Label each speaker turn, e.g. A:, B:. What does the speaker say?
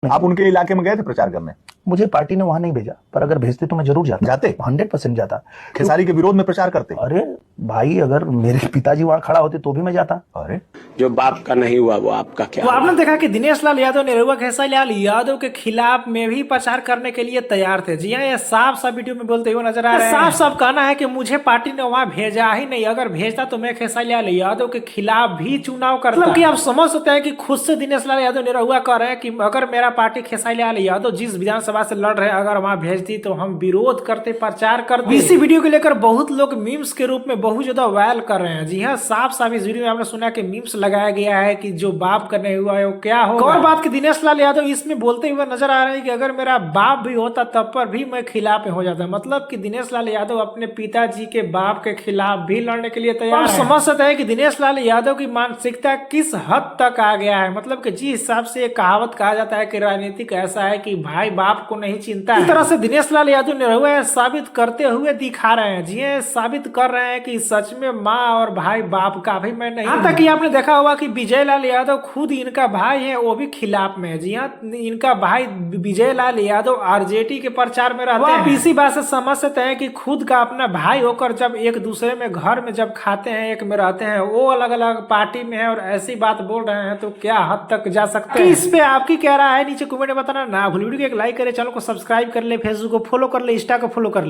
A: आप उनके इलाके में गए थे प्रचार करने?
B: मुझे पार्टी ने वहां नहीं भेजा, पर अगर भेजते तो मैं जरूर जाता।
A: जाते?
B: 100% जाता।
A: खेसारी के विरोध में प्रचार करते?
B: अरे भाई, अगर मेरे पिताजी वहां खड़ा होते तो भी मैं जाता।
A: अरे
C: जो बाप का नहीं हुआ वो आपका क्या।
D: तो आपने देखा कि दिनेश लाल यादव निरहुआ खेसारी लाल यादव के खिलाफ में भी प्रचार करने के लिए तैयार थे। जी हाँ, ये साफ साफ वीडियो में बोलते हुए नजर आ रहे हैं। साफ साफ कहना है कि मुझे पार्टी ने वहां भेजा ही नहीं, अगर भेजता तो मैं खेसारी लाल यादव के खिलाफ भी चुनाव करता। मतलब कि आप समझ सकते हैं कि खुद से दिनेश लाल यादव निरहुआ कह रहे हैं कि अगर मेरा पार्टी खेसारी लाल यादव जिस विधानसभा से लड़ रहे हैं अगर वहां भेजती तो हम विरोध करते, प्रचार करते। इसी वीडियो को लेकर बहुत लोग मीम्स के रूप में बहुत ज्यादा वायरल कर रहे हैं। जी हाँ, साफ साफ इस वीडियो में आपने सुना कि मीम्स लगाया गया है कि जो बाप का नहीं हुआ है वो क्या हो। और बात की दिनेश लाल यादव इसमें बोलते हुए नजर आ रहे हैं कि अगर मेरा बाप भी होता तब पर भी मैं खिलाफ हो जाता। मतलब कि दिनेश लाल यादव अपने पिताजी के बाप के खिलाफ भी लड़ने के लिए तैयार है। समझ सकते हैं कि दिनेश लाल यादव की मानसिकता किस हद तक आ गया है। मतलब कि जिस हिसाब से एक कहावत कहा जाता है कि राजनीतिक ऐसा है कि भाई बाप को नहीं चिंता है, इस तरह से दिनेश लाल यादव निरहुआ साबित करते हुए दिखा रहे हैं। जी हाँ, साबित कर रहे हैं कि सच में माँ और भाई बाप का भी मैं नहीं। तक कि आपने देखा होगा कि विजय लाल यादव खुद इनका भाई है, वो भी खिलाफ में है। जी हाँ, इनका भाई विजय लाल यादव आरजेडी के प्रचार में रहते हैं। इसी बात से समझ सकते हैं कि खुद का अपना भाई होकर जब एक दूसरे में घर में जब खाते हैं, एक में रहते हैं, वो अलग अलग पार्टी में है और ऐसी बात बोल रहे हैं तो क्या हद तक जा सकते हैं। इस पे आपकी क्या राय है नीचे कमेंट में बताना ना भूल। वीडियो को एक लाइक करे, चैनल को सब्सक्राइब कर ले, फेसबुक को फॉलो कर ले, इंस्टा को फॉलो कर ले।